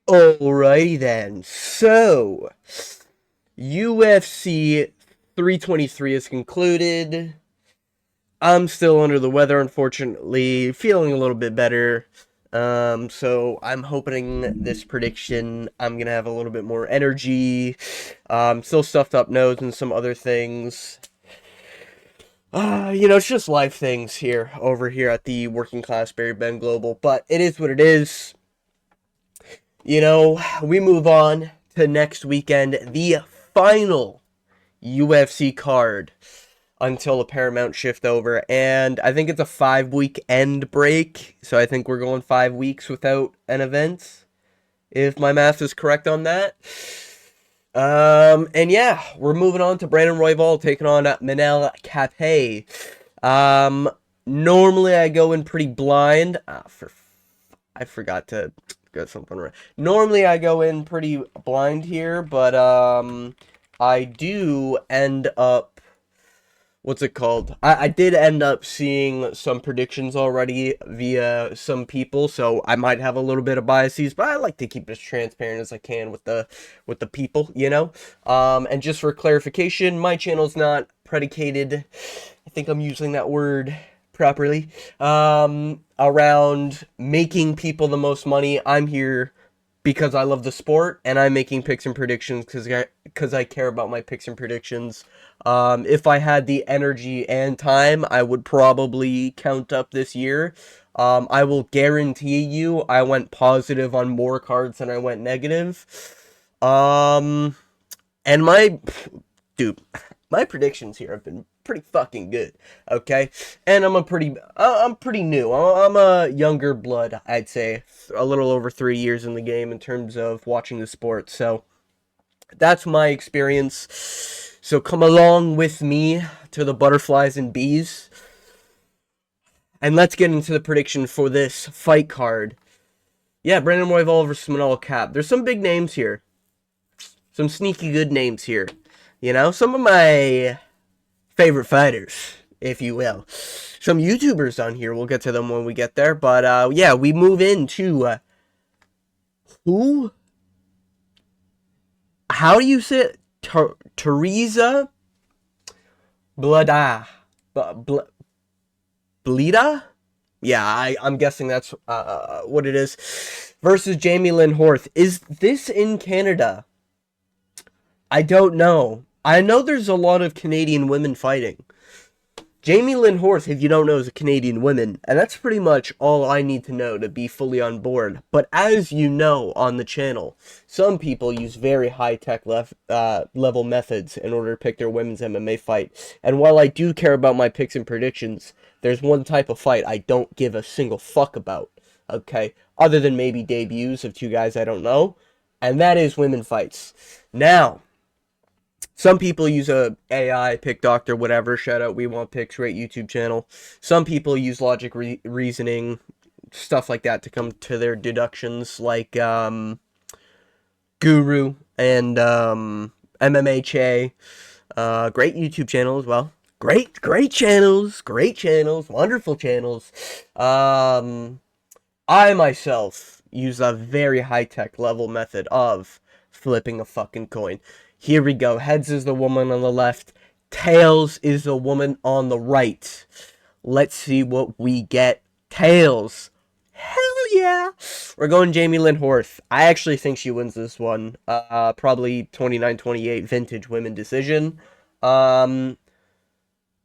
Alrighty then. So, UFC 323 is concluded. I'm still under the weather, unfortunately. Feeling a little bit better. So I'm hoping this prediction I'm gonna have a little bit more energy. Still stuffed up nose and some other things. It's just life things here over here at the Working Class Barry Ben Global, but it is what it is. We move on to next weekend, the final UFC card until the Paramount shift over. And I think it's a 5 week end break. So I think we're going 5 weeks without an event, if my math is correct on that. And yeah, we're moving on to Brandon Royval taking on Manel Kape. Um, Normally I go in pretty blind. I forgot to get something right. Normally I go in pretty blind here, but I do end up what's it called? I did end up seeing some predictions already via some people, so I might have a little bit of biases, but I like to keep it as transparent as I can with the people. And just for clarification, my channel's not predicated. I think I'm using that word properly. Around making people the most money. I'm here because I love the sport and I'm making picks and predictions because I care about my picks and predictions. If I had the energy and time, I would probably count up this year. I will guarantee you I went positive on more cards than I went negative. Um, and dude, my predictions here have been pretty fucking good. Okay, and I'm pretty new. I'm a younger blood, I'd say, a little over 3 years in the game in terms of watching the sport. So that's my experience. So come along with me to the butterflies and bees, and let's get into the prediction for this fight card. Yeah, Brandon Royval versus Manel Kape. There's some big names here, some sneaky good names here. Some of my favorite fighters, if you will. Some YouTubers on here. We'll get to them when we get there. But yeah, we move into who? How do you say it? Teresa Bleda. Bleda? Yeah, I'm guessing that's what it is. Versus Jamie Lynn Horth. Is this in Canada? I don't know. I know there's a lot of Canadian women fighting. Jamie Lynn Horth, if you don't know, is a Canadian woman, and that's pretty much all I need to know to be fully on board. But as you know on the channel, some people use very high-tech level methods in order to pick their women's MMA fight. And while I do care about my picks and predictions, there's one type of fight I don't give a single fuck about, okay? Other than maybe debuts of two guys I don't know, and that is women fights. Now, some people use a AI, Pick Doctor, whatever. Shout out We Want Picks, great YouTube channel. Some people use logic reasoning, stuff like that to come to their deductions, like Guru and MMA Che. Great YouTube channel as well. Great channels, wonderful channels. I myself use a very high-tech level method of flipping a fucking coin. Here we go. Heads is the woman on the left. Tails is the woman on the right. Let's see what we get. Tails. Hell yeah. We're going Jamie Lynn Horth. I actually think she wins this one. Probably 29-28 vintage women decision. I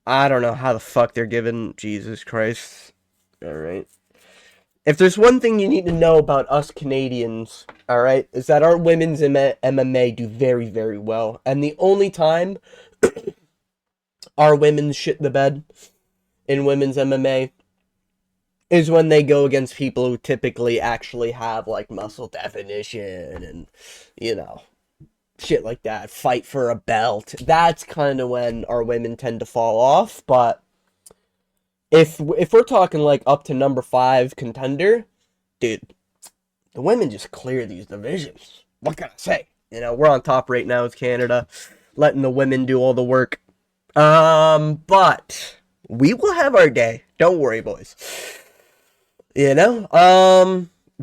don't know how the fuck they're giving. Jesus Christ. Alright. If there's one thing you need to know about us Canadians, all right, is that our women's MMA do very, very well. And the only time our women shit the bed in women's MMA is when they go against people who typically actually have, like, muscle definition and, shit like that. Fight for a belt. That's kind of when our women tend to fall off, but if we're talking like up to number 5 contender, dude, the women just clear these divisions. What can I say? We're on top right now as Canada, letting the women do all the work. But we will have our day. Don't worry, boys.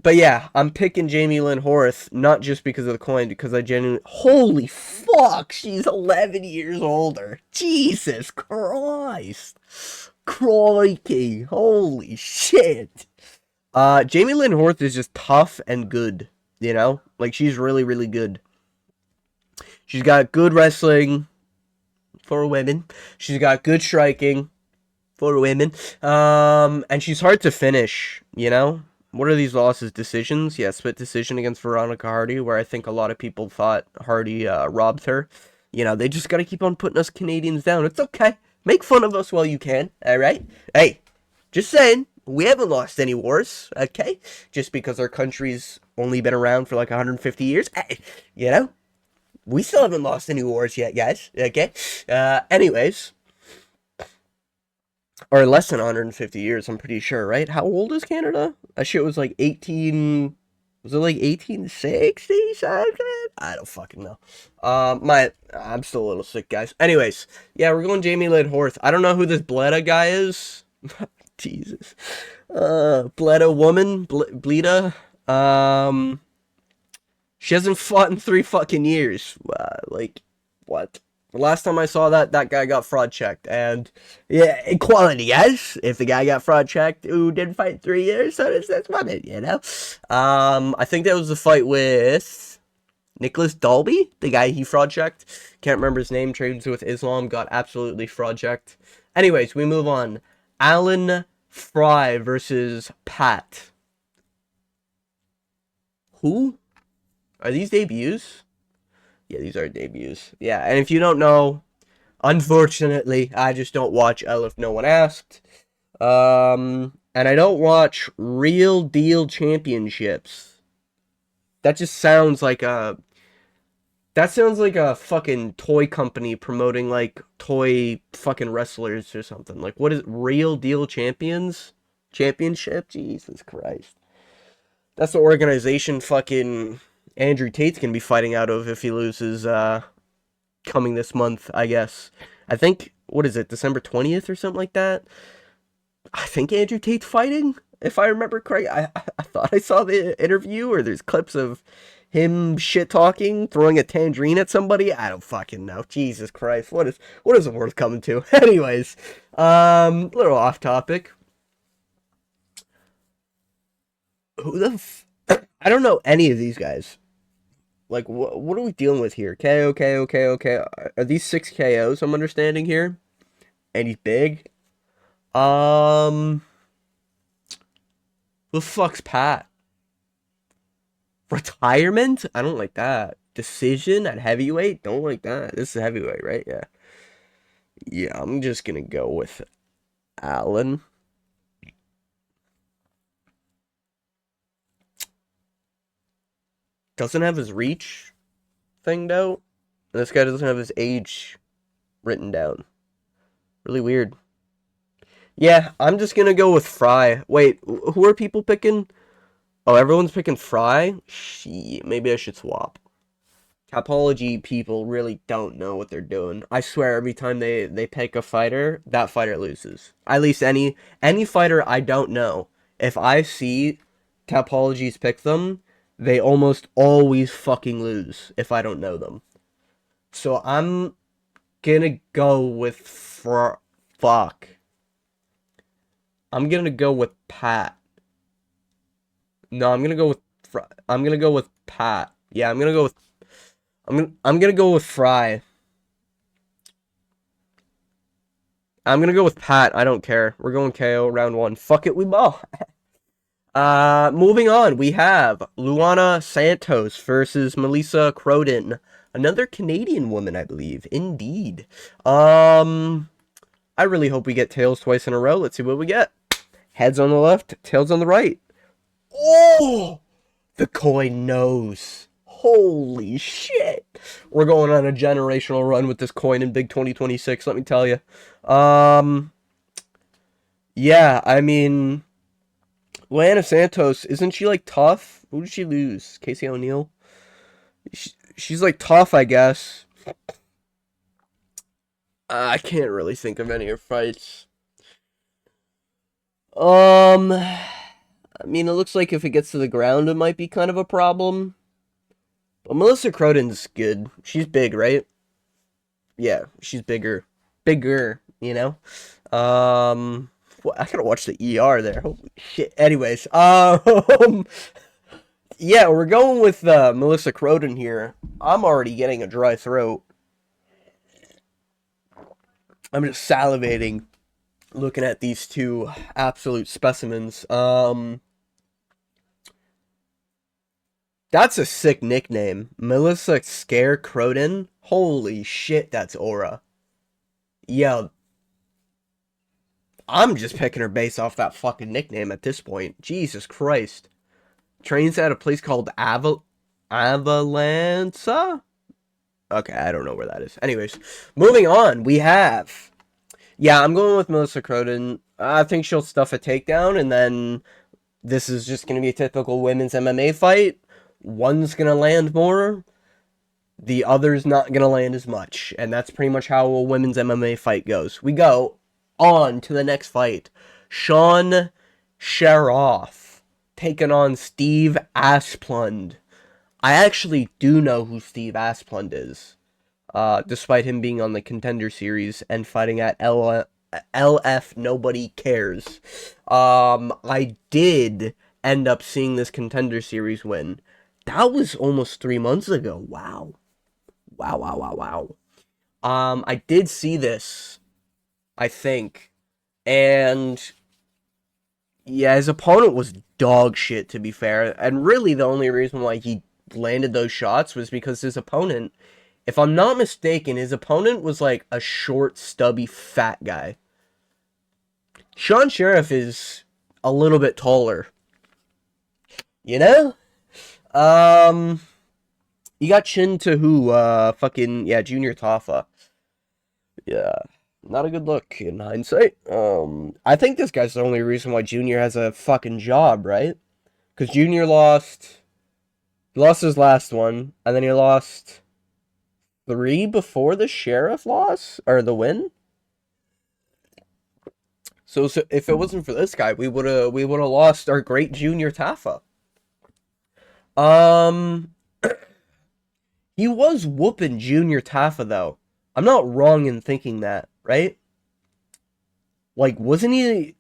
But yeah, I'm picking Jamie Lynn Horth, not just because of the coin, because I genuinely. Holy fuck, she's 11 years older. Jesus Christ. Crikey. Holy shit. Jamie Lynn Horth is just tough and good, you know? Like, she's really, really good. She's got good wrestling for women. She's got good striking for women. And she's hard to finish, you know? What are these losses? Decisions? Yeah, split decision against Veronica Hardy, where I think a lot of people thought Hardy robbed her. You know, they just gotta keep on putting us Canadians down. It's okay. Make fun of us while you can, alright? Hey, just saying, we haven't lost any wars, okay? Just because our country's only been around for like 150 years. Hey, you know? We still haven't lost any wars yet, guys, okay? Anyways, or less than 150 years, I'm pretty sure, right? How old is Canada? That shit was like 18. Was it like 1860 something? I don't fucking know. I'm still a little sick, guys. Anyways, yeah, we're going Jamie Lynn Horth. I don't know who this Bleda guy is. Jesus. Bleda woman, Bleda. She hasn't fought in 3 fucking years. Like, what? The last time I saw that guy got fraud checked. And, yeah, equality, yes? If the guy got fraud checked who didn't fight 3 years, so that's women, you know? I think that was the fight with Nicholas Dalby, the guy he fraud checked. Can't remember his name, trades with Islam, got absolutely fraud checked. Anyways, we move on. Alan Fry versus Pat. Who? Are these debuts? Yeah, these are debuts. Yeah, and if you don't know, unfortunately, I just don't watch L if no one asked. And I don't watch Real Deal Championships. That just sounds like a. That sounds like a fucking toy company promoting like toy fucking wrestlers or something. Like, what is Real Deal Champions? Championship? Jesus Christ. That's the organization fucking Andrew Tate's gonna be fighting out of if he loses coming this month, I guess. I think, what is it, December 20th or something like that? I think Andrew Tate's fighting, if I remember correctly. I thought I saw the interview, or there's clips of him shit talking, throwing a tangerine at somebody. I don't fucking know. Jesus Christ, what is the world coming to? Anyways, little off topic. Who the I don't know any of these guys. Like, what are we dealing with here? KO, KO, KO, KO. Are these 6 KOs I'm understanding here? And he's big? Um, who the fuck's Pat? Retirement? I don't like that. Decision at heavyweight? Don't like that. This is heavyweight, right? Yeah. Yeah, I'm just gonna go with Allen. Doesn't have his reach thing, though. And this guy doesn't have his age written down. Really weird. Yeah, I'm just gonna go with Fry. Wait, who are people picking? Oh, everyone's picking Fry? Shit, maybe I should swap. Capology people really don't know what they're doing. I swear every time they pick a fighter, that fighter loses. At least any fighter I don't know. If I see Capologies pick them, they almost always fucking lose if I don't know them. So I'm gonna go with fuck. I'm gonna go with Pat. No, I'm gonna go with Pat. Yeah, I'm gonna go with Fry. I'm gonna go with Pat. I don't care. We're going KO round 1. Fuck it, we ball. Moving on, we have Luana Santos versus Melissa Croden, another Canadian woman, I believe. Indeed. I really hope we get tails twice in a row. Let's see what we get. Heads on the left, tails on the right. Oh, the coin knows. Holy shit. We're going on a generational run with this coin in Big 2026, let me tell you. Yeah, I mean, Lana Santos, isn't she like tough? Who did she lose? Casey O'Neill? She's like tough, I guess. I can't really think of any of her fights. Um, I mean, it looks like if it gets to the ground, it might be kind of a problem. But Melissa Croden's good. She's big, right? Yeah, she's bigger. Bigger, you know? I gotta watch the ER there. Holy shit. Anyways, yeah, we're going with Melissa Croden here. I'm already getting a dry throat. I'm just salivating looking at these two absolute specimens. That's a sick nickname. Melissa Scare Croden? Holy shit, that's aura. Yeah, I'm just picking her base off that fucking nickname at this point. Jesus Christ. Trains at a place called Avalancha? Okay, I don't know where that is. Anyways, moving on, we have... Yeah, I'm going with Melissa Croden. I think she'll stuff a takedown, and then this is just going to be a typical women's MMA fight. One's going to land more, the other's not going to land as much. And that's pretty much how a women's MMA fight goes. We go on to the next fight. Sean Sheriff taking on Steve Asplund. I actually do know who Steve Asplund is. Despite him being on the Contender Series and fighting at LF Nobody Cares. I did end up seeing this Contender Series win. That was almost 3 months ago. Wow. Wow. I did see this, I think. And yeah, his opponent was dog shit, to be fair. And really the only reason why he landed those shots was because his opponent, if I'm not mistaken, his opponent was like a short, stubby, fat guy. Sean Sheriff is a little bit taller. You know? You got Chin to who? Yeah, Junior Tafa. Yeah, not a good look in hindsight. I think this guy's the only reason why Junior has a fucking job, right? Because Junior he lost his last one, and then he lost 3 before the Sheriff loss, or the win. So if it wasn't for this guy, we would've lost our great Junior Tafa. He was whooping Junior Tafa, though. I'm not wrong in thinking that, right? Like, wasn't he,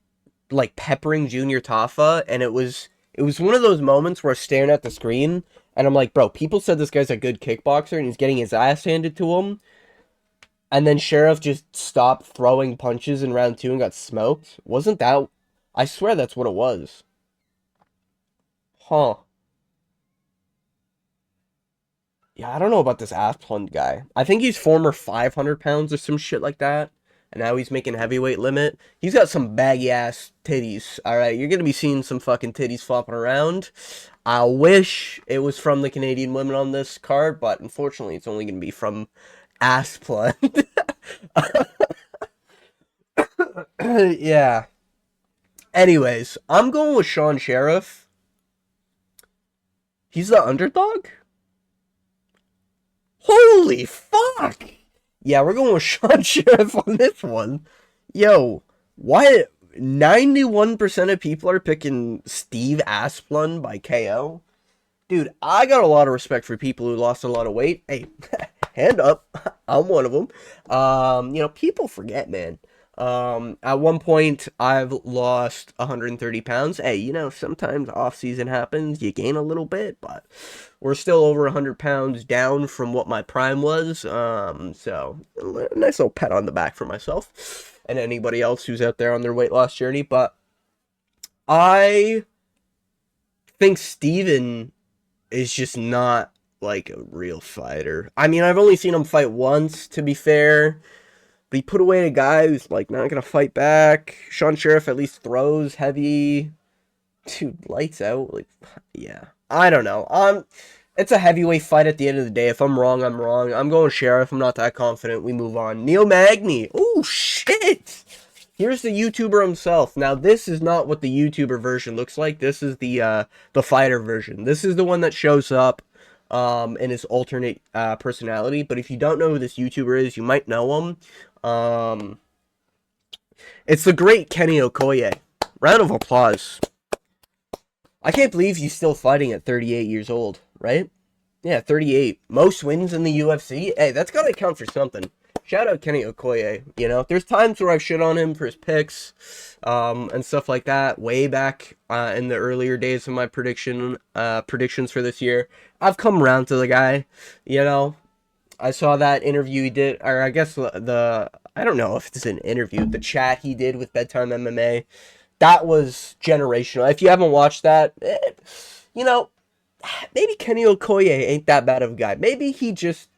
like, peppering Junior Tafa? And it was one of those moments where I was staring at the screen, and I'm like, bro, people said this guy's a good kickboxer, and he's getting his ass handed to him. And then Sheriff just stopped throwing punches in round 2 and got smoked. Wasn't that... I swear that's what it was. Huh. Yeah, I don't know about this Asplund guy. I think he's former 500 pounds or some shit like that. And now he's making heavyweight limit. He's got some baggy ass titties. Alright, you're gonna be seeing some fucking titties flopping around. I wish it was from the Canadian women on this card, but unfortunately it's only gonna be from Asplund. Yeah. Anyways, I'm going with Sean Sheriff. He's the underdog? Holy fuck! Yeah, we're going with Sean Sheriff on this one. Yo, why 91% of people are picking Steve Asplund by KO? Dude, I got a lot of respect for people who lost a lot of weight. Hey, hand up. I'm one of them. People forget, man. At one point, I've lost 130 pounds. Hey, sometimes off-season happens. You gain a little bit, but we're still over 100 pounds down from what my prime was. So, a nice little pat on the back for myself and anybody else who's out there on their weight loss journey. But I think Steven is just not, like, a real fighter. I mean, I've only seen him fight once, to be fair. But he put away a guy who's, like, not gonna fight back. Sean Sheriff at least throws heavy. Dude, lights out. Like, yeah. I don't know. It's a heavyweight fight at the end of the day. If I'm wrong, I'm wrong. I'm going Sheriff. I'm not that confident. We move on. Neil Magny. Oh, shit! Here's the YouTuber himself. Now, this is not what the YouTuber version looks like. This is the fighter version. This is the one that shows up in his alternate personality. But if you don't know who this YouTuber is, you might know him. It's the great Kenny Okoye. Round of applause. I can't believe he's still fighting at 38 years old, right? Yeah, 38. Most wins in the UFC. Hey, that's got to count for something. Shout out Kenny Okoye. You know, there's times where I've shit on him for his picks, and stuff like that. Way back in the earlier days of my predictions for this year, I've come around to the guy. You know, I saw that interview he did, or I guess the I don't know if it's an interview, the chat he did with Bedtime MMA. That was generational. If you haven't watched that, you know, maybe Kenny Okoye ain't that bad of a guy. Maybe he just,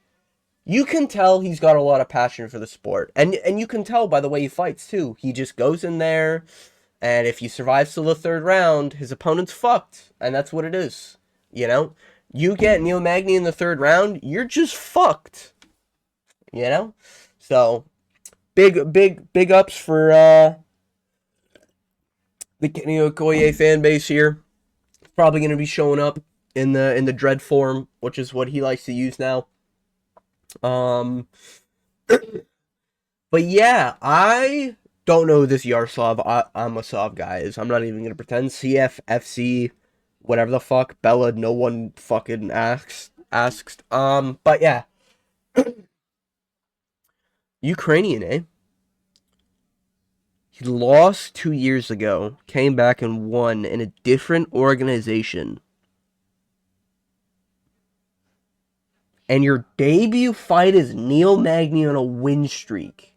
you can tell he's got a lot of passion for the sport. And you can tell by the way he fights too. He just goes in there, and if he survives till the third round, his opponent's fucked. And that's what it is. You know? You get Neil Magny in the third round, you're just fucked. You know? So big ups for the Kenny Okoye fan base here. Probably gonna be showing up in the dread form, which is what he likes to use now. But yeah, I don't know who this Yaroslav Amasov guy is. I'm not even gonna pretend. CFFC, whatever the fuck, Bella. No one fucking asks. But yeah, Ukrainian, eh? He lost 2 years ago, came back and won in a different organization. And your debut fight is Neil Magny on a win streak.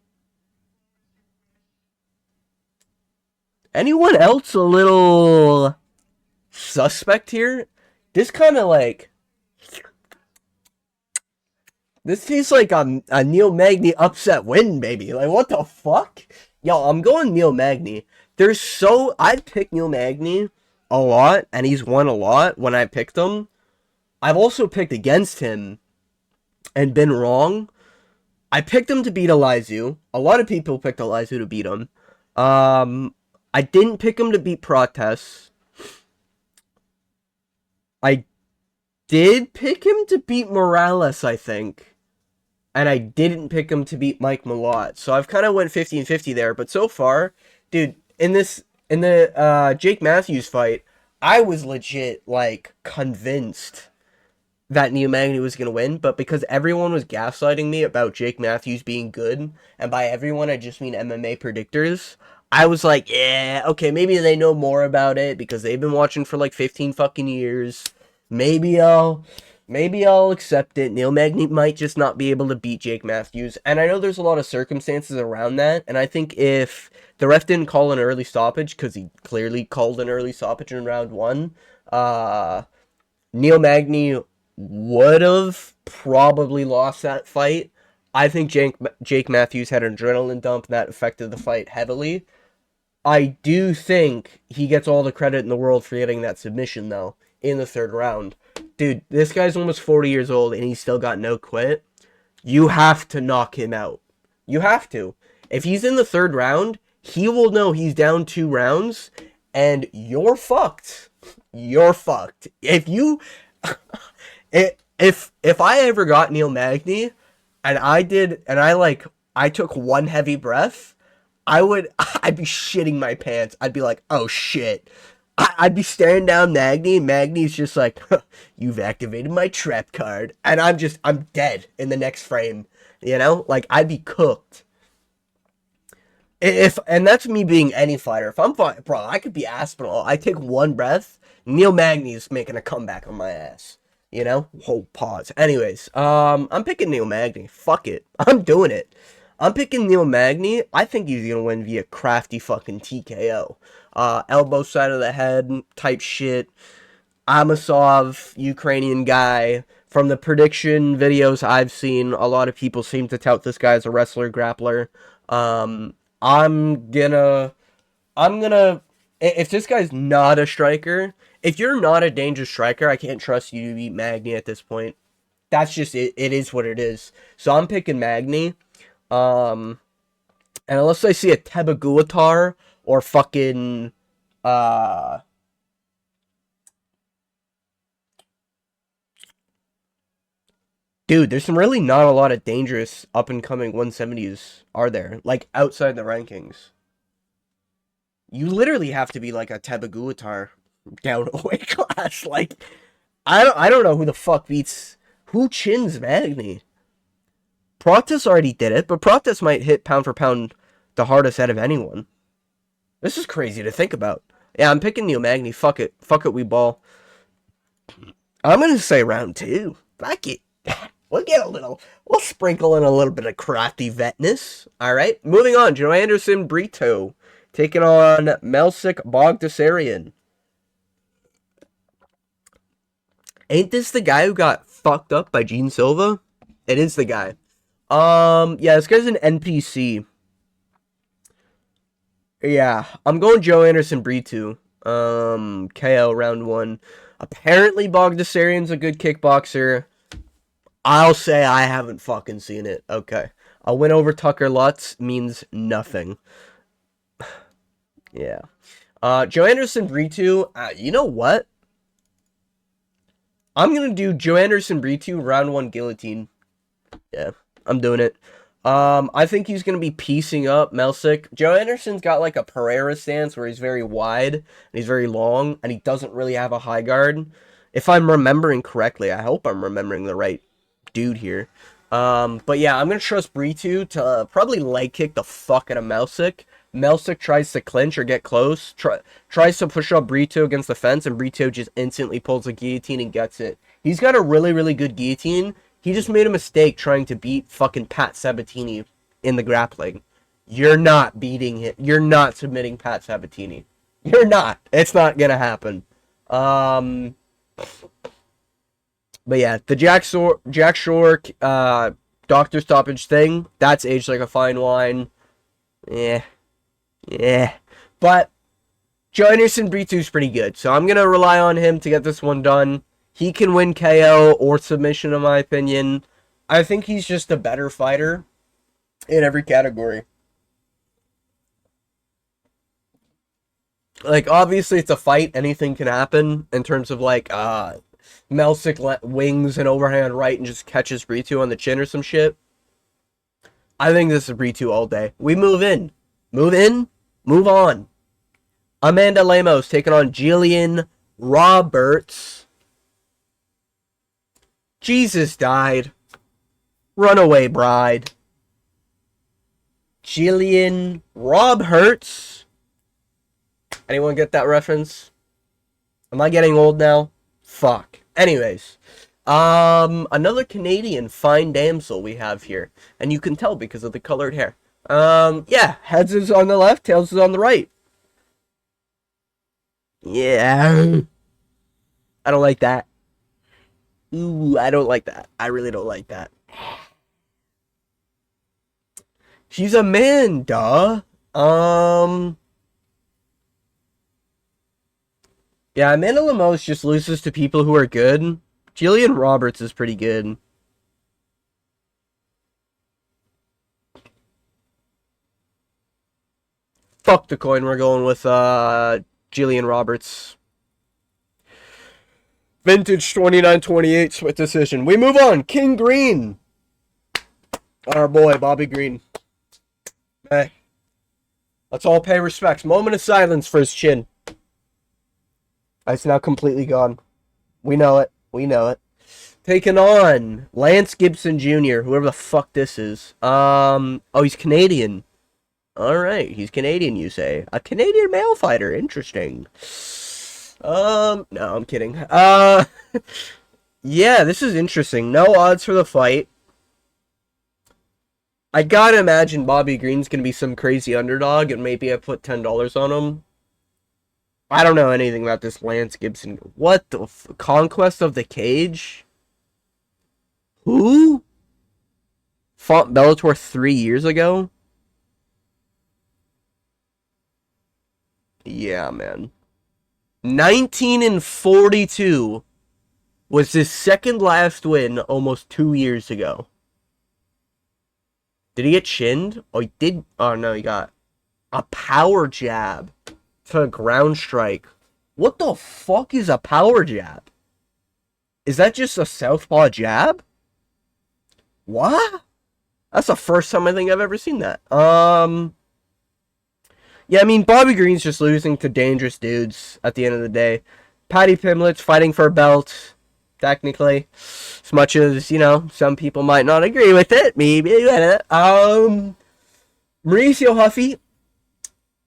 Anyone else a little suspect here? This kind of like, this tastes like a Neil Magny upset win, baby. Like, what the fuck? Yo, I'm going Neil Magny. I've picked Neil Magny a lot, and he's won a lot when I picked him. I've also picked against him and been wrong. I picked him to beat Elizu. A lot of people picked Elizu to beat him. I didn't pick him to beat Protests. I did pick him to beat Morales, I think. And I didn't pick him to beat Mike Malott. So I've kind of went 50-50 there. But so far, dude, in the Jake Matthews fight, I was legit, like, convinced that Neil Magny was going to win. But because everyone was gaslighting me about Jake Matthews being good, and by everyone I just mean MMA predictors, I was like, yeah, okay, maybe they know more about it because they've been watching for like 15 fucking years. Maybe I'll accept it. Neil Magny might just not be able to beat Jake Matthews. And I know there's a lot of circumstances around that. And I think if the ref didn't call an early stoppage, because he clearly called an early stoppage in round one, Neil Magny would have probably lost that fight. I think Jake Matthews had an adrenaline dump and that affected the fight heavily. I do think he gets all the credit in the world for getting that submission, though, in the third round. Dude, this guy's almost 40 years old and he's still got no quit. You have to knock him out. You have to. If he's in the third round, he will know he's down 2 rounds and you're fucked. You're fucked. If you... if I ever got Neil Magny and I took one heavy breath, I'd be shitting my pants. I'd be like, oh shit. I'd be staring down Magny, and Magny's just like, you've activated my trap card. And I'm dead in the next frame. You know? Like, I'd be cooked. And that's me being any fighter. If I'm fighting, bro, I could be Aspinall. I take one breath, Neil Magny's making a comeback on my ass. You know? Whoa, pause. Anyways, I'm picking Neil Magny. Fuck it. I'm doing it. I'm picking Neil Magny. I think he's going to win via crafty fucking TKO. Elbow side of the head type shit. Amasov, Ukrainian guy. From the prediction videos I've seen, a lot of people seem to tout this guy as a wrestler, grappler. I'm gonna... If this guy's not a striker, if you're not a dangerous striker, I can't trust you to beat Magny at this point. That's just it. It is what it is. So I'm picking Magny. And unless I see a Tebaguatar or fucking, dude, there's really not a lot of dangerous up-and-coming 170s, are there? Like, outside the rankings. You literally have to be like a Tebaguatar. down a weight class. Like, I don't know who the fuck who chins Magny. Protas already did it, but Protas might hit pound for pound the hardest out of anyone. This is crazy to think about. Yeah, I'm picking Neil Magny. Fuck it, we ball. I'm gonna say round 2. Fuck it. We'll sprinkle in a little bit of crafty vetness. All right, moving on. Joe Anderson Brito taking on Melsik Bogdasarian. Ain't this the guy who got fucked up by Gene Silva? It is the guy. Yeah, this guy's an NPC. Yeah, I'm going Joe Anderson Brito. KO round 1. Apparently Bogdasarian's a good kickboxer. I'll say I haven't fucking seen it. Okay. A win over Tucker Lutz means nothing. Yeah. Joe Anderson Brito, you know what? I'm going to do Joe Anderson Brito round 1 guillotine. Yeah, I'm doing it. I think he's going to be piecing up Melsik. Joe Anderson's got like a Pereira stance where he's very wide and he's very long and he doesn't really have a high guard. If I'm remembering correctly, I hope I'm remembering the right dude here. But yeah, I'm going to trust Brito to probably leg kick the fuck out of Melsik. Melsik tries to clinch or get close, tries to push up Brito against the fence, and Brito just instantly pulls a guillotine and gets it. He's got a really, really good guillotine. He just made a mistake trying to beat fucking Pat Sabatini in the grappling. You're not beating him. You're not submitting Pat Sabatini. You're not. It's not gonna happen. But yeah, the Jack Shore doctor stoppage thing, that's aged like a fine wine. Yeah. But Joe Anderson Brito's pretty good, so I'm gonna rely on him to get this one done. He can win KO or submission, in my opinion. I think he's just a better fighter in every category. Like, obviously, it's a fight. Anything can happen in terms of, like, Melsik wings an overhand right and just catches Brito on the chin or some shit. I think this is Brito all day. We move in. Move on. Amanda Lemos taking on Jillian Roberts. Jesus died. Runaway bride. Jillian Roberts. Anyone get that reference? Am I getting old now? Fuck. Anyways. Another Canadian fine damsel we have here. And you can tell because of the colored hair. Yeah. Heads is on the left, tails is on the right. Yeah. I don't like that. Ooh, I don't like that. I really don't like that. She's a man, duh. Yeah, Amanda Lemos just loses to people who are good. Jillian Roberts is pretty good. Fuck the coin, we're going with, Jillian Roberts. Vintage 29-28 split decision. We move on. King Green. Our boy, Bobby Green. Hey. Let's all pay respects. Moment of silence for his chin. It's now completely gone. We know it. Taking on Lance Gibson Jr., whoever the fuck this is. Oh, he's Canadian. Alright, he's Canadian, you say. A Canadian male fighter. Interesting. No, I'm kidding. Yeah, this is interesting. No odds for the fight. I gotta imagine Bobby Green's gonna be some crazy underdog, and maybe I put $10 on him. I don't know anything about this Lance Gibson. What the Conquest of the Cage? Who? Fought Bellator 3 years ago? Yeah, man. 19-42 was his second last win almost 2 years ago. Did he get chinned? Oh, he did. Oh, no, he got a power jab to a ground strike. What the fuck is a power jab? Is that just a southpaw jab? What? That's the first time I think I've ever seen that. Yeah, I mean, Bobby Green's just losing to dangerous dudes at the end of the day. Paddy Pimblett's fighting for a belt, technically. As much as, you know, some people might not agree with it. Maybe. Mauricio Huffy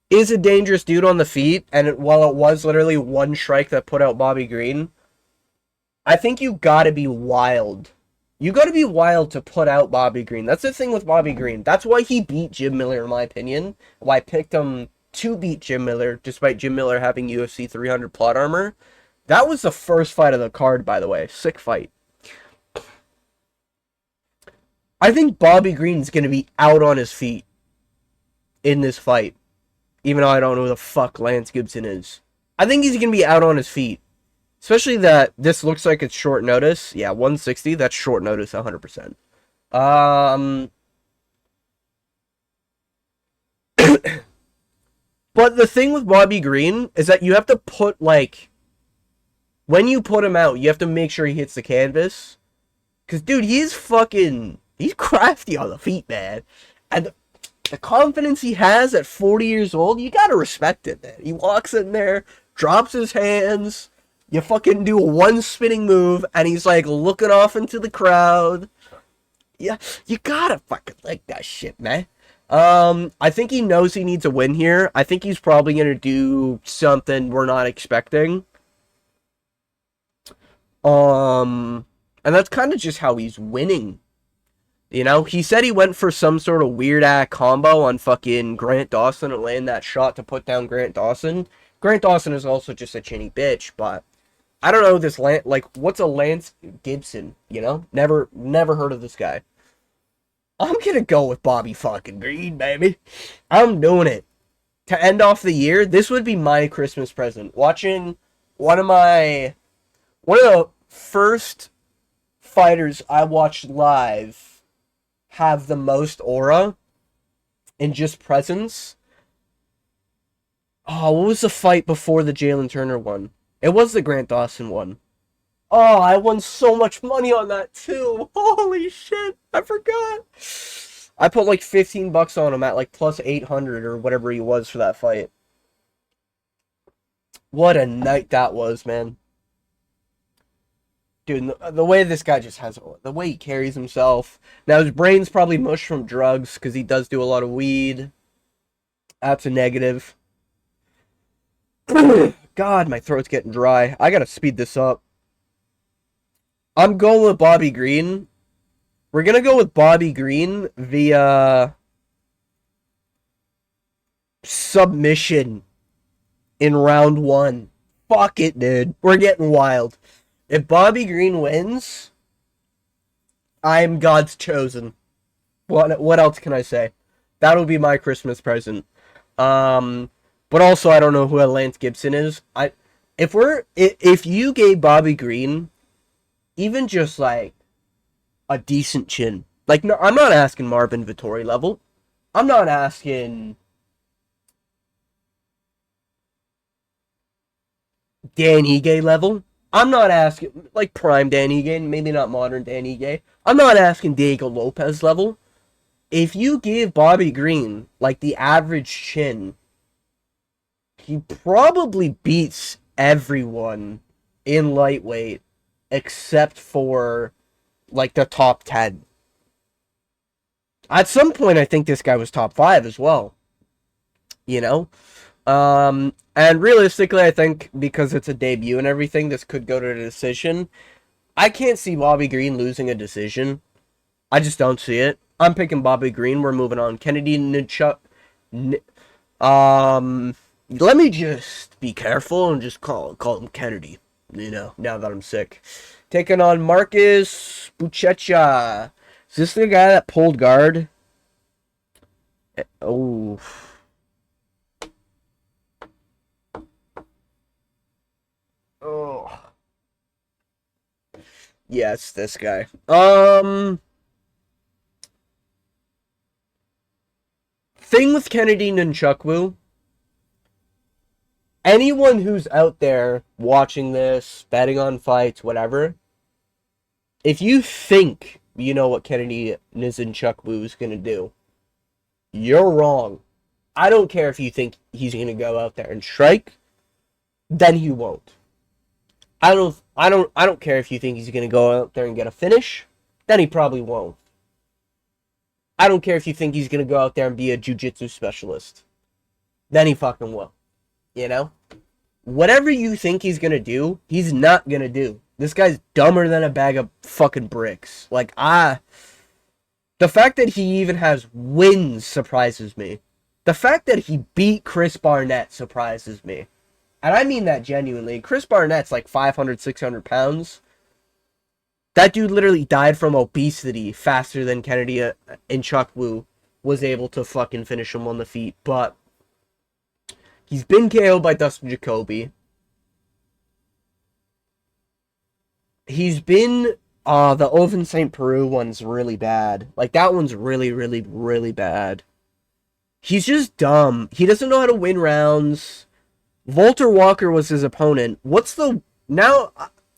is a dangerous dude on the feet, and while it was literally one strike that put out Bobby Green, I think you gotta be wild. You gotta be wild to put out Bobby Green. That's the thing with Bobby Green. That's why he beat Jim Miller, in my opinion. Why I picked him to beat Jim Miller, despite Jim Miller having UFC 300 plot armor. That was the first fight of the card, by the way. Sick fight. I think Bobby Green's gonna be out on his feet in this fight. Even though I don't know who the fuck Lance Gibson is. I think he's gonna be out on his feet. Especially that this looks like it's short notice. Yeah, 160, that's short notice 100%. But the thing with Bobby Green is that you have to put, like, when you put him out, you have to make sure he hits the canvas. Because, dude, he's crafty on the feet, man. And the confidence he has at 40 years old, you gotta respect it, man. He walks in there, drops his hands. You fucking do one spinning move, and he's like looking off into the crowd. Yeah, you gotta fucking like that shit, man. I think he knows he needs a win here. I think he's probably gonna do something we're not expecting. And that's kind of just how he's winning. You know, he said he went for some sort of weird ass combo on fucking Grant Dawson and landed that shot to put down Grant Dawson. Grant Dawson is also just a chinny bitch, but I don't know this what's a Lance Gibson, you know? Never heard of this guy. I'm gonna go with Bobby fucking Green, baby. I'm doing it. To end off the year, this would be my Christmas present. Watching one of the first fighters I watched live have the most aura and just presence. Oh, what was the fight before the Jalen Turner one? It was the Grant Dawson one. Oh, I won so much money on that too. Holy shit, I forgot. I put like $15 on him at like plus 800 or whatever he was for that fight. What a night that was, man. Dude, the way this guy just has, the way he carries himself. Now, his brain's probably mush from drugs because he does do a lot of weed. That's a negative. God, my throat's getting dry. I gotta speed this up. I'm going with Bobby Green. We're gonna go with Bobby Green via submission in round 1. Fuck it, dude. We're getting wild. If Bobby Green wins, I'm God's chosen. What else can I say? That'll be my Christmas present. But also I don't know who Lance Gibson is. If you gave Bobby Green even just like a decent chin. Like, no, I'm not asking Marvin Vettori level. I'm not asking Dan Ige level. I'm not asking, like, prime Dan Ige, maybe not modern Dan Ige. I'm not asking Diego Lopez level. If you give Bobby Green, like, the average chin, he probably beats everyone in lightweight except for, like, the top 10. At some point, I think this guy was top 5 as well. You know? And realistically, I think because it's a debut and everything, this could go to a decision. I can't see Bobby Green losing a decision. I just don't see it. I'm picking Bobby Green. We're moving on. Kennedy Nchuk. Let me just be careful and just call him Kennedy. You know, now that I'm sick. Taking on Marcus Buchecha. Is this the guy that pulled guard? Oh. Oh. Yeah, it's this guy. Thing with Kennedy Nunchukwu, anyone who's out there watching this, betting on fights, whatever, if you think you know what Kennedy Nunchukwu is going to do, you're wrong. I don't care if you think he's going to go out there and strike, then he won't. I don't care if you think he's going to go out there and get a finish, then he probably won't. I don't care if you think he's going to go out there and be a jiu-jitsu specialist, then he fucking will. You know? Whatever you think he's going to do, he's not going to do. This guy's dumber than a bag of fucking bricks. Like, the fact that he even has wins surprises me. The fact that he beat Chris Barnett surprises me. And I mean that genuinely. Chris Barnett's like 500, 600 pounds. That dude literally died from obesity faster than Kennedy and Chuck Wu was able to fucking finish him on the feet. But he's been KO'd by Dustin Jacoby. He's been... the Oven St. Peru one's really bad. Like, that one's really, really, really bad. He's just dumb. He doesn't know how to win rounds. Walter Walker was his opponent. What's the... Now,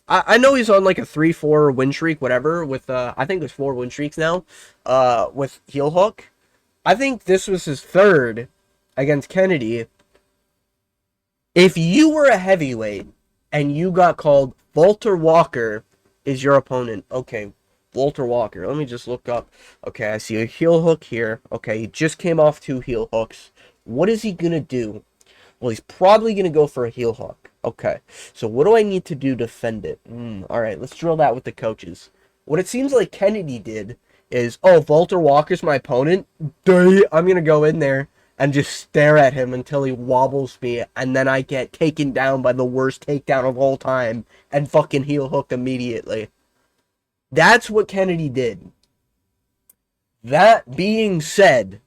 I know he's on like a 3-4 win streak, whatever, with, I think there's 4 win streaks now, with heel hook. I think this was his 3rd against Kennedy. If you were a heavyweight and you got called Walter Walker is your opponent. Okay, Walter Walker. Let me just look up. Okay, I see a heel hook here. Okay, he just came off 2 heel hooks. What is he going to do? Well, he's probably going to go for a heel hook. Okay, so what do I need to do to defend it? All right, let's drill that with the coaches. What it seems like Kennedy did is, oh, Walter Walker's my opponent. I'm going to go in there and just stare at him until he wobbles me, and then I get taken down by the worst takedown of all time and fucking heel hooked immediately. That's what Kennedy did. That being said,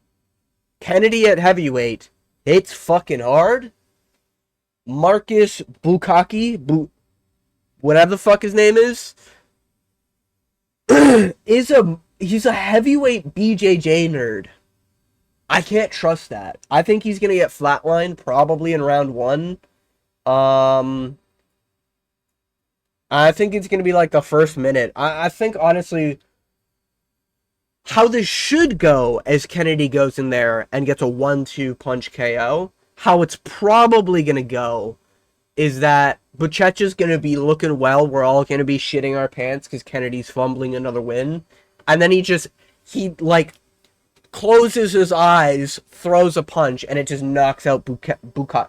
Kennedy at heavyweight, it's fucking hard. Marcus Bukaki, whatever the fuck his name is he's a heavyweight BJJ nerd. I can't trust that. I think he's going to get flatlined probably in round 1. I think it's going to be like the first minute. I think, honestly, how this should go as Kennedy goes in there and gets a 1-2 punch KO, how it's probably going to go is that Buchecha's going to be looking well. We're all going to be shitting our pants because Kennedy's fumbling another win. And then he closes his eyes, throws a punch, and it just knocks out Buchech,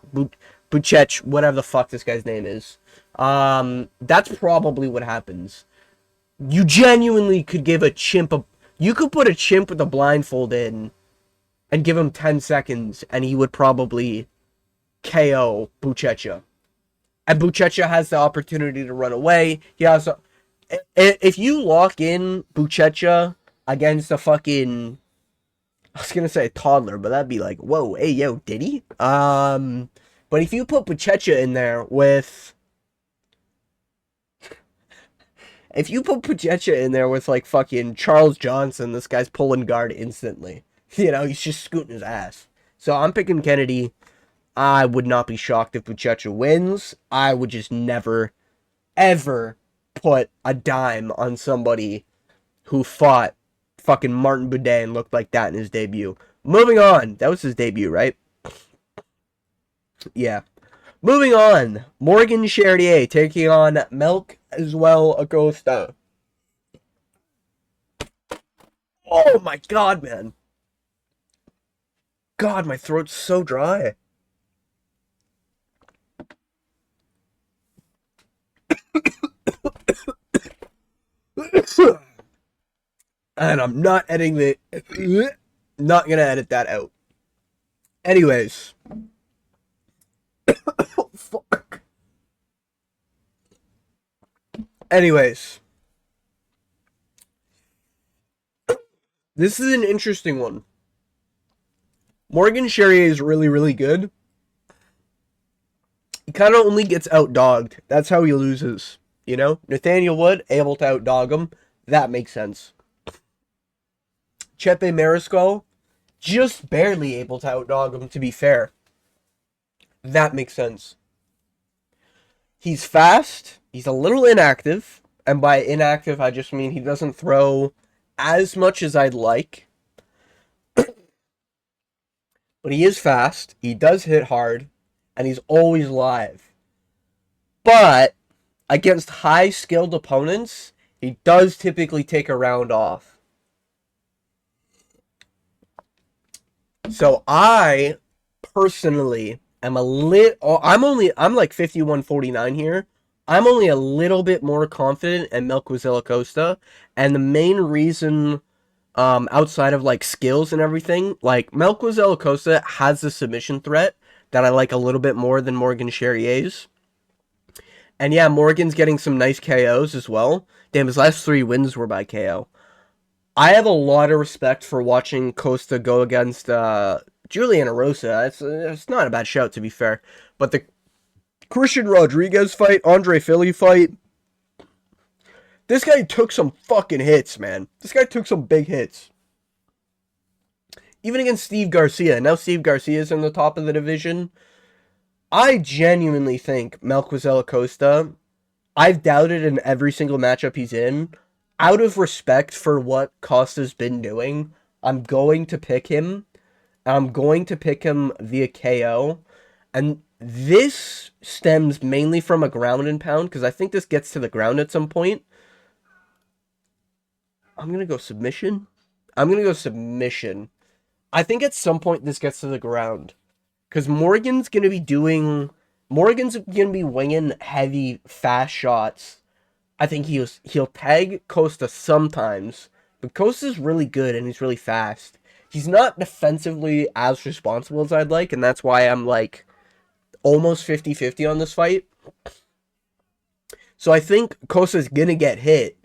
whatever the fuck this guy's name is. That's probably what happens. You genuinely could give a chimp you could put a chimp with a blindfold in and give him 10 seconds, and he would probably KO Buchecha. And Buchecha has the opportunity to run away. He also... If you lock in Buchecha against a fucking... I was gonna say a toddler, but that'd be like, whoa, hey, yo, did he? But if you put Buchecha in there with... If you put Buchecha in there with, like, fucking Charles Johnson, this guy's pulling guard instantly. You know, he's just scooting his ass. So I'm picking Kennedy. I would not be shocked if Buchecha wins. I would just never, ever put a dime on somebody who fought fucking Martin Boudin looked like that in his debut. Moving on. That was his debut, right? Yeah. Moving on. Morgan Charrier taking on Melk as well Acosta. Oh my god, man. God, my throat's so dry. And I'm not editing not gonna edit that out. Anyways. Oh, fuck. Anyways. This is an interesting one. Morgan Charrier is really, really good. He kind of only gets outdogged. That's how he loses. You know? Nathaniel Wood, able to outdog him. That makes sense. Chepe Mariscal, just barely able to outdog him, to be fair. That makes sense. He's fast. He's a little inactive. And by inactive, I just mean he doesn't throw as much as I'd like. but he is fast. He does hit hard, and he's always live. But against high skilled opponents, he does typically take a round off. So I personally am a little. I'm like 51-49 here. I'm only a little bit more confident in Melquizael Acosta, and the main reason, outside of like skills and everything, like Melquizael Acosta has a submission threat that I like a little bit more than Morgan Charrier's. And yeah, Morgan's getting some nice KOs as well. Damn, his last 3 wins were by KO. I have a lot of respect for watching Costa go against Julian Erosa. It's not a bad shout, to be fair. But the Christian Rodriguez fight, Andre Philly fight, this guy took some fucking hits, man. This guy took some big hits. Even against Steve Garcia. Now Steve Garcia's in the top of the division. I genuinely think Melquizael Acosta, I've doubted in every single matchup he's in. Out of respect for what Costa's been doing, I'm going to pick him. I'm going to pick him via KO. And this stems mainly from a ground and pound, because I think this gets to the ground at some point. I'm going to go submission. I think at some point this gets to the ground. Because Morgan's going to be winging heavy, fast shots. I think he'll tag Costa sometimes, but Costa's really good and he's really fast. He's not defensively as responsible as I'd like, and that's why I'm like almost 50-50 on this fight. So I think Costa's gonna get hit,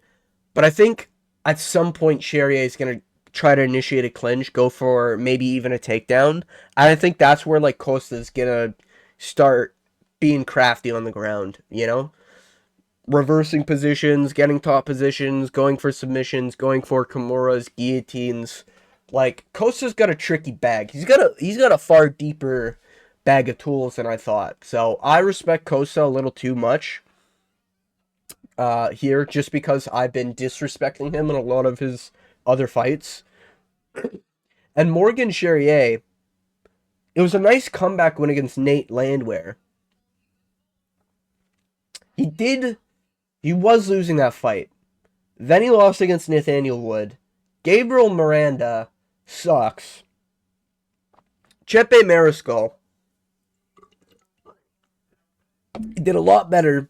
but I think at some point Charrier is gonna try to initiate a clinch, go for maybe even a takedown. And I think that's where like Costa's gonna start being crafty on the ground, you know? Reversing positions, getting top positions, going for submissions, going for Kimuras, guillotines. Like Costa's got a tricky bag. He's got a far deeper bag of tools than I thought. So I respect Costa a little too much here, just because I've been disrespecting him in a lot of his other fights. And Morgan Charrier, it was a nice comeback win against Nate Landwehr. He was losing that fight. Then he lost against Nathaniel Wood. Gabriel Miranda sucks. Chepe Mariscal, he did a lot better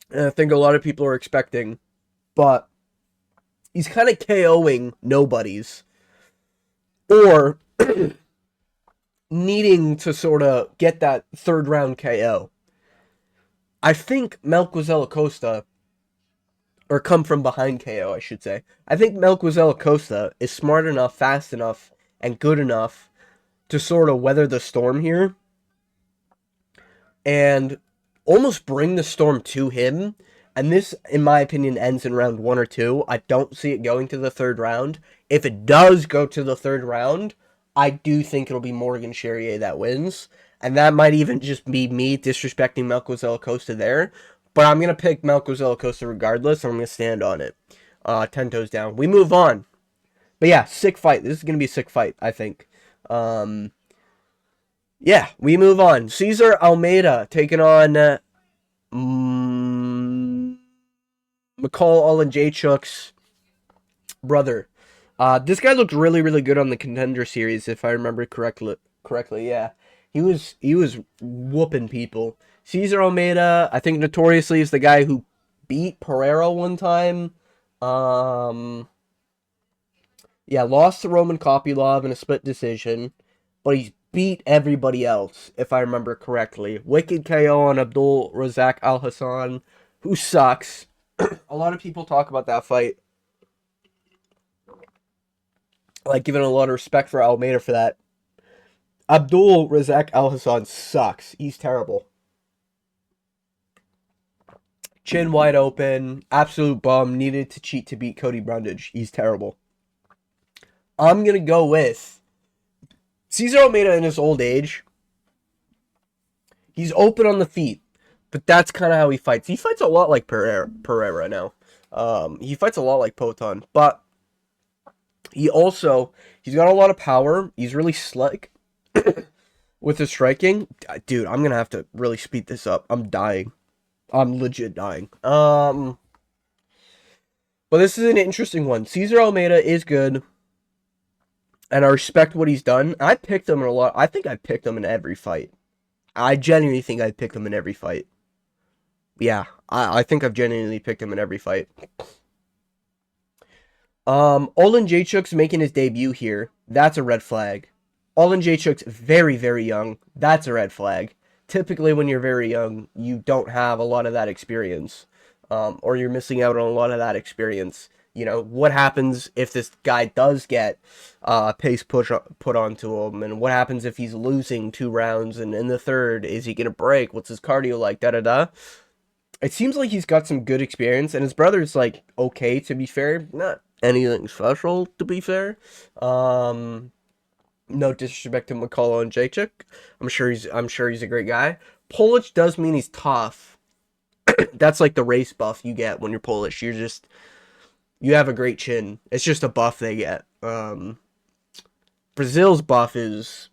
than I think a lot of people are expecting. But he's kind of KOing nobodies. Or needing to sort of get that third round KO. I think Melquizael Acosta, or come from behind KO, I should say. I think Melquizael Acosta is smart enough, fast enough, and good enough to sort of weather the storm here and almost bring the storm to him. And this, in my opinion, ends in round 1 or 2. I don't see it going to the third round. If it does go to the third round, I do think it'll be Morgan Charrier that wins. And that might even just be me disrespecting Melquizael Acosta there. But I'm going to pick Melquizael Acosta regardless, and I'm going to stand on it. 10 toes down. We move on. But yeah, sick fight. This is going to be a sick fight, I think. Yeah, we move on. Cesar Almeida taking on McCall Olenjachuk's brother. This guy looked really, really good on the Contender Series, if I remember correctly. Yeah, he was whooping people. Cesar Almeida, I think notoriously is the guy who beat Pereira one time. Yeah, lost to Roman Kopylov in a split decision, but he's beat everybody else, if I remember correctly. Wicked KO on Abdul Razak Al Hassan, who sucks. A lot of people talk about that fight, like giving a lot of respect for Almeida for that. Abdul Razak Al Hassan sucks. He's terrible. Chin wide open, absolute bum, needed to cheat to beat Cody Brundage. He's terrible. I'm going to go with Cesar Almeida in his old age. He's open on the feet, but that's kind of how he fights. He fights a lot like Pereira now. He fights a lot like Poton, but he's got a lot of power. He's really slick. With the striking, dude, I'm gonna have to really speed this up. I'm dying. I'm legit dying. But this is an interesting one. Cesar Almeida is good, and I respect what he's done. I picked him in a lot. I think I picked him in every fight. I genuinely think I picked him in every fight. Yeah, I think I've genuinely picked him in every fight. Olin Jacek's making his debut here. That's a red flag. Olin Jacek's very, very young. That's a red flag. Typically, when you're very young, you don't have a lot of that experience, or you're missing out on a lot of that experience. You know, what happens if this guy does get pace put onto him, and what happens if he's losing 2 rounds, and in the third, is he gonna break? What's his cardio like? Da da da. It seems like he's got some good experience, and his brother's like okay, to be fair, not anything special, to be fair. No disrespect to McCullough and Jacek. I'm sure he's a great guy. Polish does mean he's tough. That's like the race buff you get when you're Polish. You have a great chin. It's just a buff they get. Brazil's buff is,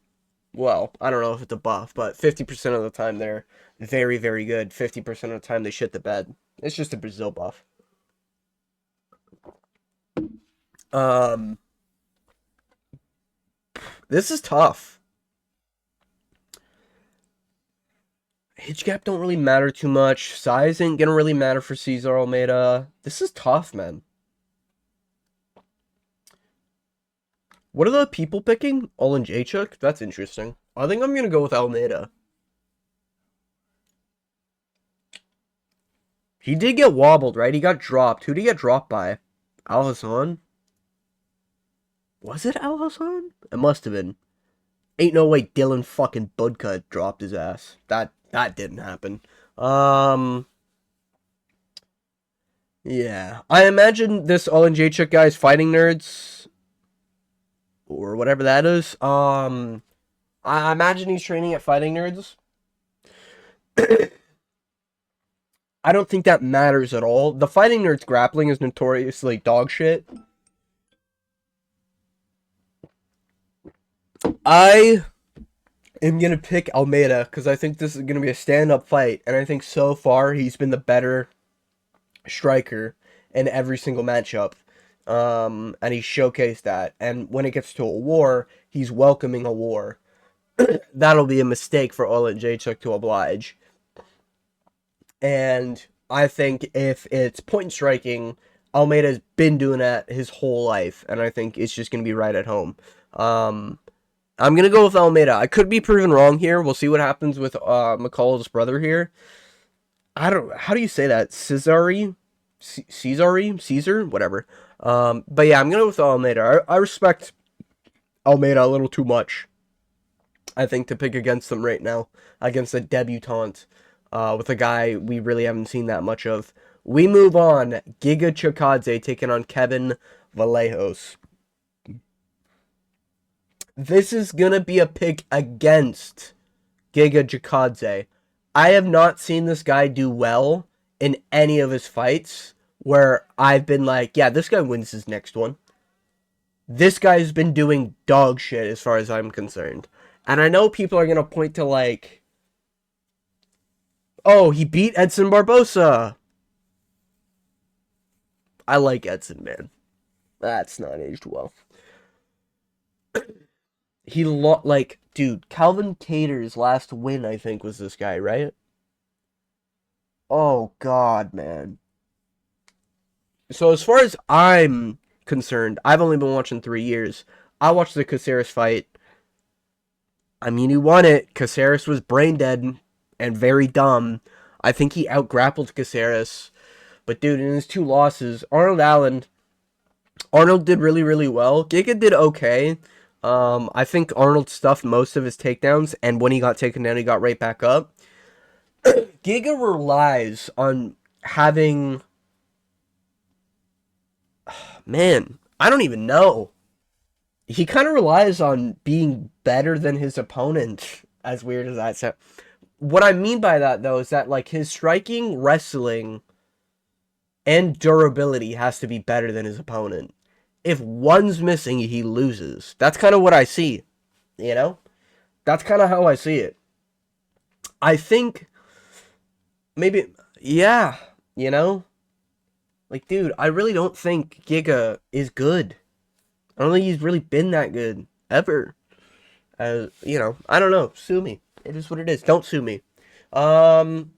well, I don't know if it's a buff, but 50% of the time they're very, very good. 50% of the time they shit the bed. It's just a Brazil buff. This is tough. Age gap don't really matter too much. Size ain't gonna really matter for Cesar Almeida. This is tough, man. What are the people picking? Olin Jacek? That's interesting. I think I'm gonna go with Almeida. He did get wobbled, right? He got dropped. Who did he get dropped by? Al Hassan? Was it Al Hassan? It must have been. Ain't no way Dylan fucking Budka dropped his ass. That didn't happen. Yeah. I imagine this Olin Jacek guy's fighting nerds, or whatever that is. I imagine he's training at Fighting Nerds. I don't think that matters at all. The Fighting Nerds grappling is notoriously dog shit. I am going to pick Almeida because I think this is going to be a stand-up fight, and I think so far he's been the better striker in every single matchup. And he showcased that. And when it gets to a war, he's welcoming a war. That'll be a mistake for Olin Jacek to oblige. And I think if it's point striking, Almeida's been doing that his whole life, and I think it's just going to be right at home. I'm going to go with Almeida. I could be proven wrong here. We'll see what happens with McCullough's brother here. How do you say that? Caesar? Whatever. But yeah, I'm going to go with Almeida. I respect Almeida a little too much, I think, to pick against them right now, against a debutante, with a guy we really haven't seen that much of. We move on. Giga Chikadze taking on Kevin Vallejos. This is going to be a pick against Giga Chikadze. I have not seen this guy do well in any of his fights where I've been like, yeah, this guy wins his next one. This guy's been doing dog shit as far as I'm concerned. And I know people are going to point to like, oh, he beat Edson Barbosa. I like Edson, man. That's not aged well. He like, dude, Calvin Kattar's last win, I think, was this guy, right? Oh, God, man. So as far as I'm concerned, I've only been watching 3 years. I watched the Caceres fight. I mean, he won it. Caceres was brain dead and very dumb. I think he out-grappled Caceres. But, dude, in his 2 losses, Arnold did really, really well. Giga did okay. I think Arnold stuffed most of his takedowns, and when he got taken down, he got right back up. Giga relies on having... Man, I don't even know. He kind of relies on being better than his opponent, as weird as that sounds. What I mean by that, though, is that, like, his striking, wrestling, and durability has to be better than his opponent. If one's missing, he loses. That's kind of what I see, you know? That's kind of how I see it. I think maybe, yeah, you know? Like, dude, I really don't think Giga is good. I don't think he's really been that good ever. I don't know. Sue me. It is what it is. Don't sue me. Um,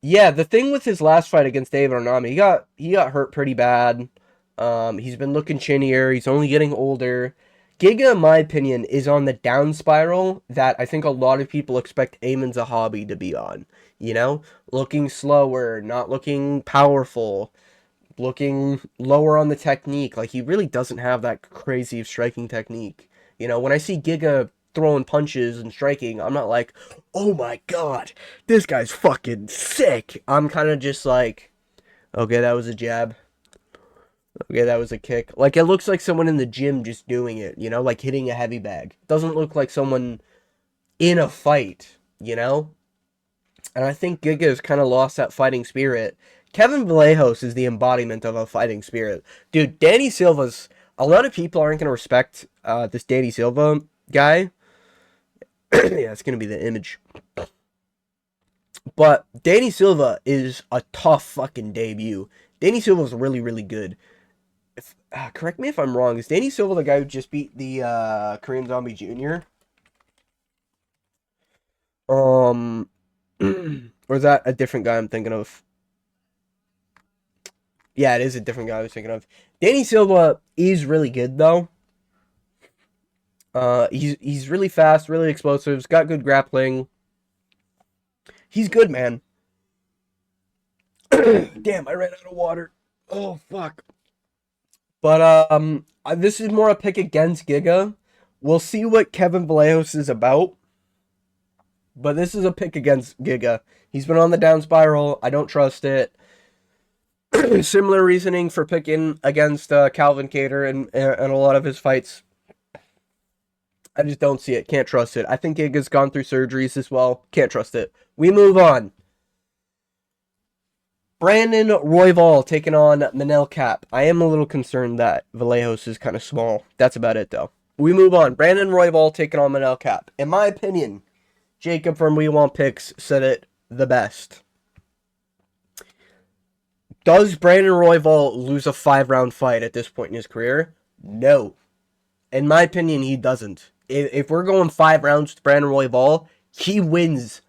yeah, the thing with his last fight against David Onami, he got hurt pretty bad. He's been looking chinnier. He's only getting older. Giga, in my opinion, is on the down spiral that I think a lot of people expect Ayman Zahabi to be on. You know, looking slower, not looking powerful, looking lower on the technique. Like, he really doesn't have that crazy striking technique. You know, when I see Giga throwing punches and striking, I'm not like, oh my god, this guy's fucking sick. I'm kind of just like, okay, that was a jab. Okay, that was a kick. Like, it looks like someone in the gym just doing it, you know, like hitting a heavy bag. Doesn't look like someone in a fight, you know? And I think Giga has kind of lost that fighting spirit. Kevin Vallejos is the embodiment of a fighting spirit. Dude, Danny Silva's... A lot of people aren't going to respect this Danny Silva guy. Yeah, it's going to be the image. But Danny Silva is a tough fucking debut. Danny Silva's really, really good. Correct me if I'm wrong. Is Danny Silva the guy who just beat the Korean Zombie Jr.? Or is that a different guy I'm thinking of? Yeah, it is a different guy I was thinking of. Danny Silva is really good though. He's really fast, really explosive. He's got good grappling. He's good, man. Damn, I ran out of water. Oh fuck. But this is more a pick against Giga. We'll see what Kevin Vallejos is about. But this is a pick against Giga. He's been on the down spiral. I don't trust it. Similar reasoning for picking against Calvin Kattar and a lot of his fights. I just don't see it. Can't trust it. I think Giga's gone through surgeries as well. Can't trust it. We move on. Brandon Royval taking on Manel Kape. I am a little concerned that Vallejos is kind of small. That's about it, though. We move on. Brandon Royval taking on Manel Kape. In my opinion, Jacob from We Want Picks said it the best. Does Brandon Royval lose a 5-round fight at this point in his career? No. In my opinion, he doesn't. If we're going 5 rounds to Brandon Royval, he wins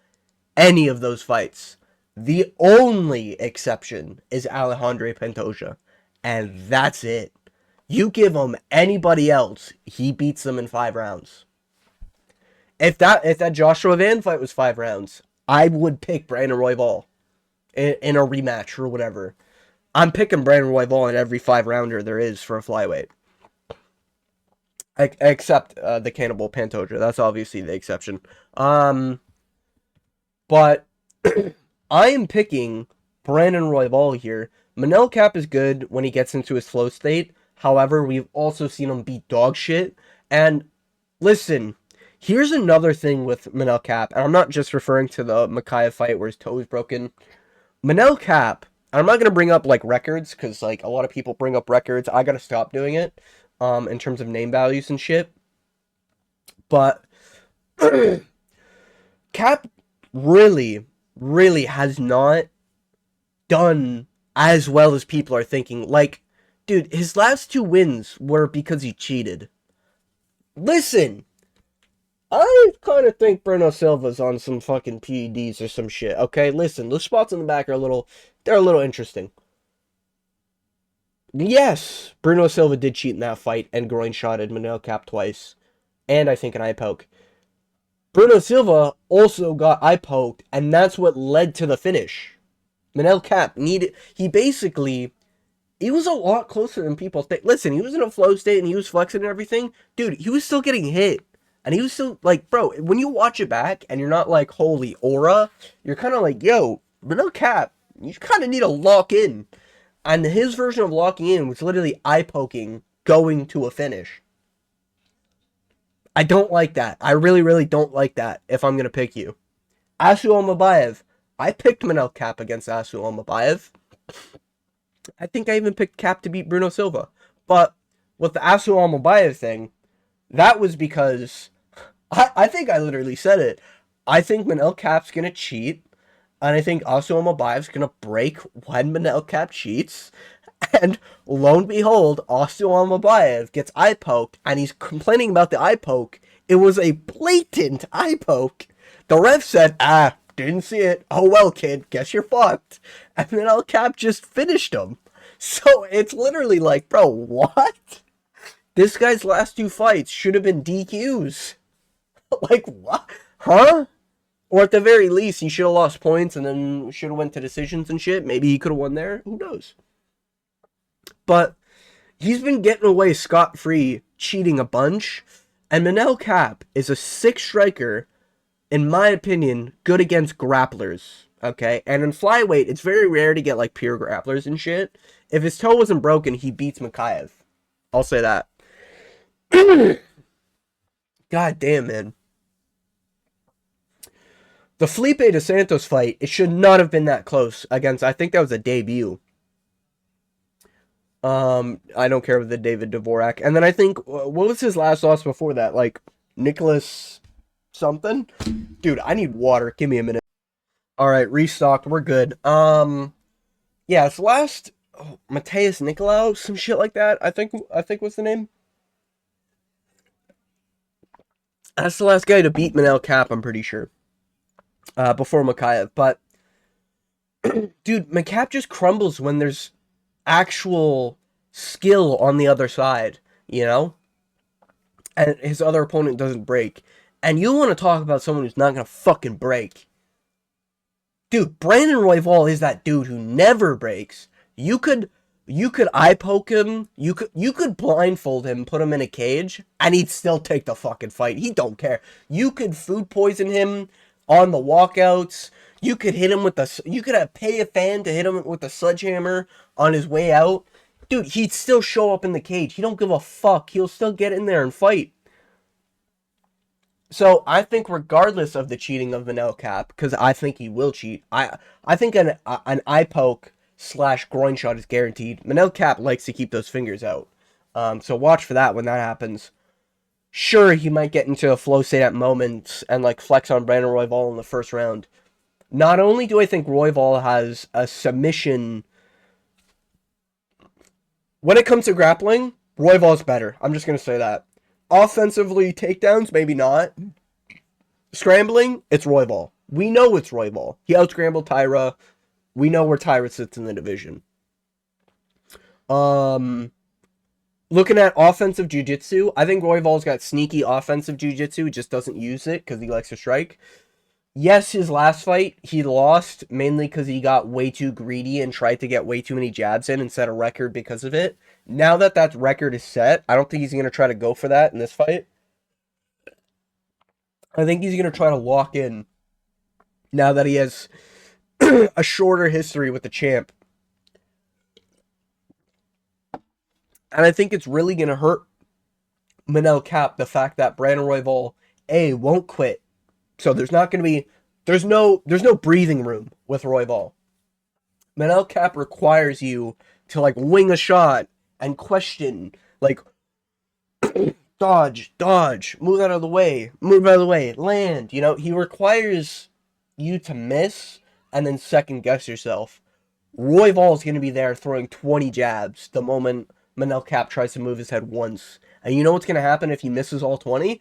any of those fights. The only exception is Alejandro Pantoja. And that's it. You give him anybody else, he beats them in 5 rounds. If that Joshua Van fight was 5 rounds, I would pick Brandon Royval in a rematch or whatever. I'm picking Brandon Royval in every 5-rounder there is for a flyweight. Except the Cannibal Pantoja. That's obviously the exception. But I am picking Brandon Royval here. Manel Kape is good when he gets into his flow state. However, we've also seen him beat dog shit. And listen, here's another thing with Manel Kape. And I'm not just referring to the Makaev fight where his toe is broken. Manel Kape, I'm not going to bring up like records because like a lot of people bring up records. I got to stop doing it. In terms of name values and shit. But Kape really, really has not done as well as people are thinking. Like, dude, his last 2 wins were because he cheated. Listen, I kind of think Bruno Silva's on some fucking PEDs or some shit, okay? Listen, those spots in the back are they're a little interesting. Yes, Bruno Silva did cheat in that fight and groin shotted Manel Kape twice. And I think an eye poke. Bruno Silva also got eye poked, and that's what led to the finish. Manel Kape he was a lot closer than people think. Listen, he was in a flow state and he was flexing and everything. Dude, he was still getting hit. And he was still, like, bro, when you watch it back and you're not like, holy aura, you're kind of like, yo, Manel Kape, you kind of need to lock in. And his version of locking in was literally eye poking going to a finish. I don't like that. I really, really don't like that if I'm going to pick you. Asu Almabayev. I picked Manel Kape against Asu Almabayev. I think I even picked Kape to beat Bruno Silva. But with the Asu Almabayev thing, that was because I think I literally said it. I think Manel Cap's gonna cheat, and I think Asu Amabaev's gonna break when Manel Cap cheats. And lo and behold, Asu Amabaev gets eye poked, and he's complaining about the eye poke. It was a blatant eye poke. The ref said, didn't see it. Oh well, kid, guess you're fucked. And Manel Cap just finished him. So it's literally like, bro, what? This guy's last two fights should have been DQs. Like, what? Huh? Or at the very least, he should have lost points and then should have went to decisions and shit. Maybe he could have won there. Who knows? But he's been getting away scot-free, cheating a bunch. And Manel Cap is a sick striker, in my opinion, good against grapplers. Okay? And in flyweight, it's very rare to get, like, pure grapplers and shit. If his toe wasn't broken, he beats Makayev. I'll say that. God damn, man. The Felipe dos Santos fight, it should not have been that close against, I think that was a debut. I don't care with the David Dvorak. And then I think, what was his last loss before that? Like, Nicholas something? Dude, I need water. Give me a minute. Alright, restocked. We're good. Yeah, it's last, Mateus Nicolau, some shit like that, I think was the name. That's the last guy to beat Manel Cap, I'm pretty sure. Before Makayev. But, dude, Macap just crumbles when there's actual skill on the other side, you know? And his other opponent doesn't break. And you want to talk about someone who's not going to fucking break. Dude, Brandon Royval is that dude who never breaks. You could eye poke him, you could blindfold him, put him in a cage, and he'd still take the fucking fight. He don't care. You could food poison him on the walkouts. You could hit him with you could pay a fan to hit him with a sledgehammer on his way out. Dude, he'd still show up in the cage. He don't give a fuck. He'll still get in there and fight. So I think regardless of the cheating of Manel Cap, because I think he will cheat, I think an eye poke / groin shot is guaranteed. Manel Cap likes to keep those fingers out. So watch for that when that happens. Sure, he might get into a flow state at moments and like flex on Brandon Royval in the first round. Not only do I think Royval has a submission, when it comes to grappling, Royval's better. I'm just going to say that. Offensively, takedowns, maybe not. Scrambling, it's Royval. We know it's Royval. He out-scrambled Tyra. We know where Tyra sits in the division. Looking at offensive jiu-jitsu, I think Royval's got sneaky offensive jiu-jitsu. He just doesn't use it because he likes to strike. Yes, his last fight, he lost mainly because he got way too greedy and tried to get way too many jabs in and set a record because of it. Now that that record is set, I don't think he's going to try to go for that in this fight. I think he's going to try to lock in now that he has a shorter history with the champ. And I think it's really going to hurt Manel Cap, the fact that Brandon Royval, won't quit. So there's not going to be, there's no breathing room with Royval. Manel Cap requires you to like wing a shot and question, like, dodge, move out of the way, land. You know, he requires you to miss and then second guess yourself. Royval is going to be there throwing 20 jabs the moment Manel Cap tries to move his head once. And you know what's going to happen if he misses all 20?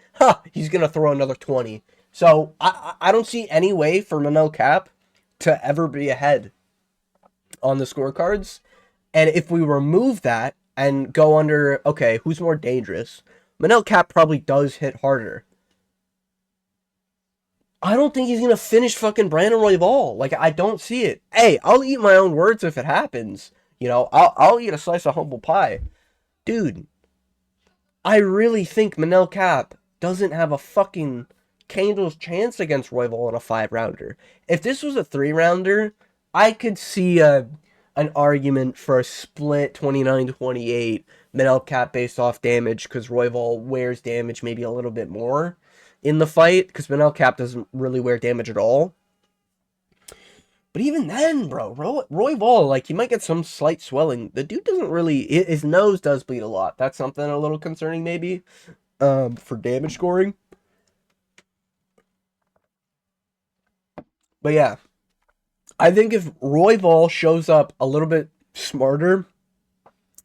He's going to throw another 20. So I don't see any way for Manel Cap to ever be ahead on the scorecards. And if we remove that and go under, okay, who's more dangerous? Manel Cap probably does hit harder. I don't think he's going to finish fucking Brandon Royval. Like, I don't see it. Hey, I'll eat my own words if it happens. You know, I'll eat a slice of humble pie. Dude, I really think Manel Cap doesn't have a fucking candle's chance against Royval in a 5-rounder. If this was a 3-rounder, I could see an argument for a split 29-28 Manel Cap based off damage, because Royval wears damage maybe a little bit more in the fight, because Manel Cap doesn't really wear damage at all. But even then, bro, Royval, like, he might get some slight swelling. The dude doesn't really, his nose does bleed a lot. That's something a little concerning maybe for damage scoring. But yeah, I think if Royval shows up a little bit smarter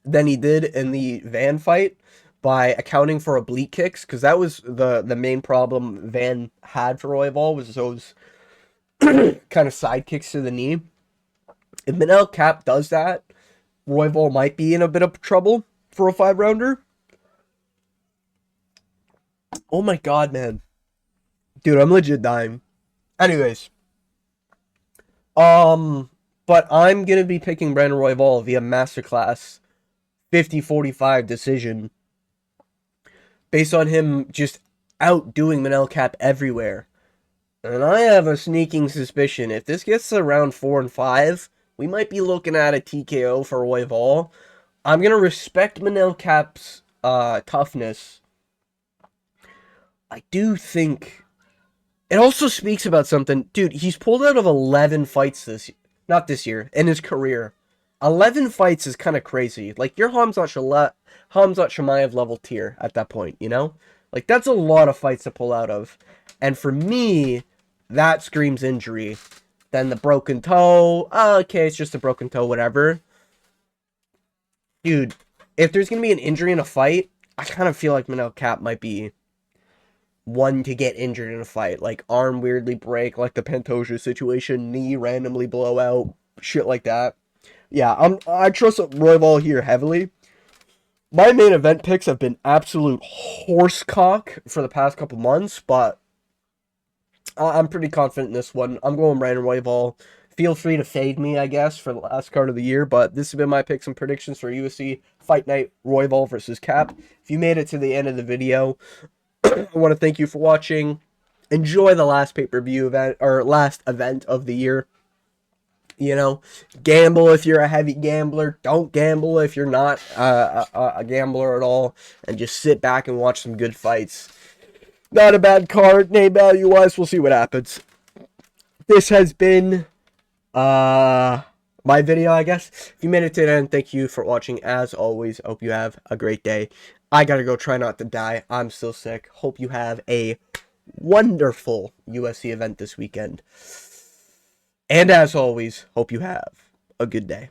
than he did in the Van fight by accounting for oblique kicks, because that was the main problem Van had for Royval, was those kind of side kicks to the knee. If Manel Cap does that, Royval might be in a bit of trouble for a 5 rounder. Oh my god, man. Dude, I'm legit dying. Anyways, but I'm gonna be picking Brandon Royval via masterclass 50-45 decision based on him just outdoing Manel Cap everywhere. And I have a sneaking suspicion if this gets to round 4 and 5, we might be looking at a TKO for Royval. I'm gonna respect Manel Cap's toughness. I do think it also speaks about something. Dude, he's pulled out of 11 fights not this year, in his career. 11 fights is kind of crazy. Like, you're Hamzat Shemaev level tier at that point, you know? Like, that's a lot of fights to pull out of. And for me, that screams injury. Then the broken toe, okay, it's just a broken toe, whatever. Dude, if there's going to be an injury in a fight, I kind of feel like Manel Cap might be one to get injured in a fight. Like, arm weirdly break, like the Pantoja situation, knee randomly blow out, shit like that. Yeah, I trust Royval here heavily. My main event picks have been absolute horsecock for the past couple months, but I'm pretty confident in this one. I'm going Brandon Royval. Feel free to fade me, I guess, for the last card of the year, but this has been my picks and predictions for UFC Fight Night Royval versus Cap. If you made it to the end of the video, I want to thank you for watching. Enjoy the last pay-per-view event, or last event of the year. You know, gamble if you're a heavy gambler. Don't gamble if you're not a gambler at all. And just sit back and watch some good fights. Not a bad card, name value-wise. We'll see what happens. This has been my video, I guess. If you made it to the end, thank you for watching. As always, hope you have a great day. I gotta go try not to die. I'm still sick. Hope you have a wonderful UFC event this weekend. And as always, hope you have a good day.